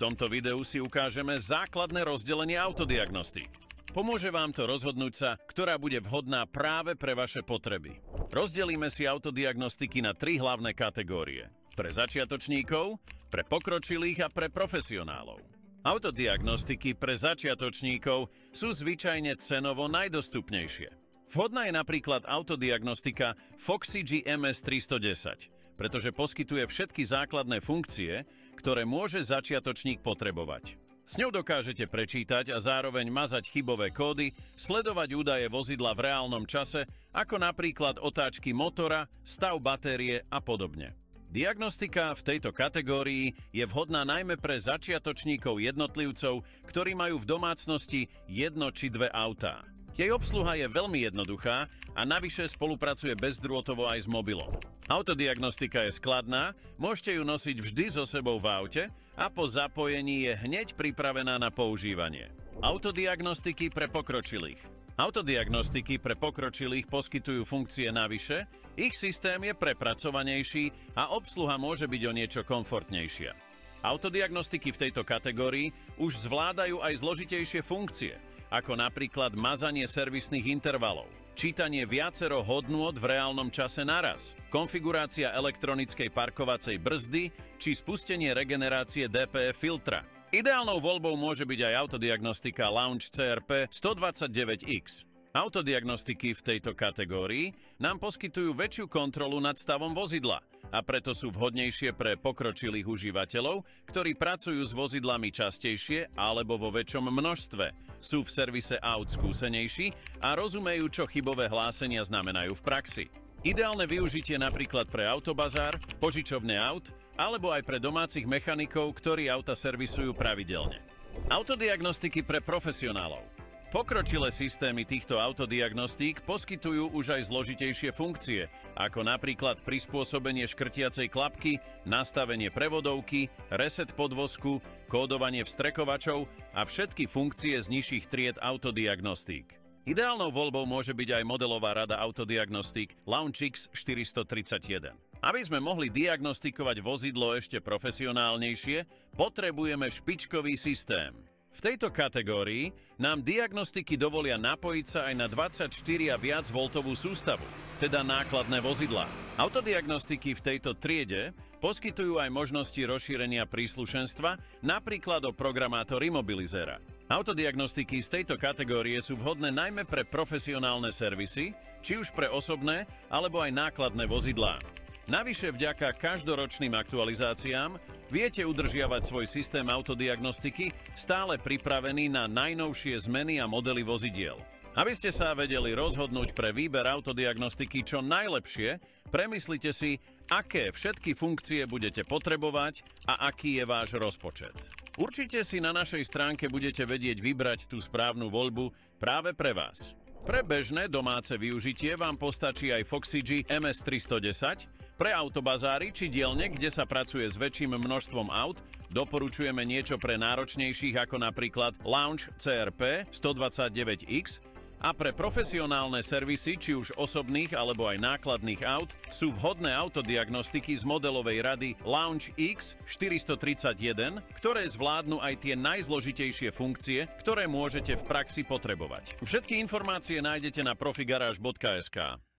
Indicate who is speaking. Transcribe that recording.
Speaker 1: tomto videu si ukážeme základné rozdelenie autodiagnostík. Pomôže vám to rozhodnúť sa, ktorá bude vhodná práve pre vaše potreby. Rozdelíme si autodiagnostiky na 3 hlavné kategórie. Pre začiatočníkov, pre pokročilých a pre profesionálov. Autodiagnostiky pre začiatočníkov sú zvyčajne cenovo najdostupnejšie. Vhodná je napríklad autodiagnostika Foxy MS 310, pretože poskytuje všetky základné funkcie, ktoré môže začiatočník potrebovať. S ňou dokážete prečítať a zároveň mazať chybové kódy, sledovať údaje vozidla v reálnom čase, ako napríklad otáčky motora, stav batérie a podobne. Diagnostika v tejto kategórii je vhodná najmä pre začiatočníkov jednotlivcov, ktorí majú v domácnosti 1 či 2 autá. Jej obsluha je veľmi jednoduchá a navyše spolupracuje bezdrôtovo aj s mobilom. Autodiagnostika je skladná, môžete ju nosiť vždy so sebou v aute a po zapojení je hneď pripravená na používanie. Autodiagnostiky pre pokročilých. Autodiagnostiky pre pokročilých poskytujú funkcie navyše, ich systém je prepracovanejší a obsluha môže byť o niečo komfortnejšia. Autodiagnostiky v tejto kategórii už zvládajú aj zložitejšie funkcie, ako napríklad mazanie servisných intervalov, čítanie viacero hodnôt v reálnom čase naraz, konfigurácia elektronickej parkovacej brzdy či spustenie regenerácie DPF filtra. Ideálnou voľbou môže byť aj autodiagnostika Launch CRP 129X. Autodiagnostiky v tejto kategórii nám poskytujú väčšiu kontrolu nad stavom vozidla a preto sú vhodnejšie pre pokročilých užívateľov, ktorí pracujú s vozidlami častejšie alebo vo väčšom množstve, sú v servise aut skúsenejší a rozumejú, čo chybové hlásenia znamenajú v praxi. Ideálne využitie napríklad pre autobazár, požičovne aut alebo aj pre domácich mechanikov, ktorí auta servisujú pravidelne. Autodiagnostiky pre profesionálov. Pokročilé systémy týchto autodiagnostík poskytujú už aj zložitejšie funkcie, ako napríklad prispôsobenie škrtiacej klapky, nastavenie prevodovky, reset podvozku, kódovanie vstrekovačov a všetky funkcie z nižších tried autodiagnostík. Ideálnou voľbou môže byť aj modelová rada autodiagnostík LaunchX 431. Aby sme mohli diagnostikovať vozidlo ešte profesionálnejšie, potrebujeme špičkový systém. V tejto kategórii nám diagnostiky dovolia napojiť sa aj na 24 a viac voltovú sústavu, teda nákladné vozidlá. Autodiagnostiky v tejto triede poskytujú aj možnosti rozšírenia príslušenstva, napríklad o programátor imobilizéra. Autodiagnostiky z tejto kategórie sú vhodné najmä pre profesionálne servisy, či už pre osobné, alebo aj nákladné vozidlá. Navyše vďaka každoročným aktualizáciám viete udržiavať svoj systém autodiagnostiky stále pripravený na najnovšie zmeny a modely vozidiel. Aby ste sa vedeli rozhodnúť pre výber autodiagnostiky čo najlepšie, premyslite si, aké všetky funkcie budete potrebovať a aký je váš rozpočet. Určite si na našej stránke budete vedieť vybrať tú správnu voľbu práve pre vás. Pre bežné domáce využitie vám postačí aj Foxy MS 310, pre autobazáry či dielne, kde sa pracuje s väčším množstvom aut, doporučujeme niečo pre náročnejších ako napríklad Launch CRP 129X a pre profesionálne servisy, či už osobných alebo aj nákladných aut, sú vhodné autodiagnostiky z modelovej rady Launch X 431, ktoré zvládnu aj tie najzložitejšie funkcie, ktoré môžete v praxi potrebovať. Všetky informácie nájdete na profigaráž.sk.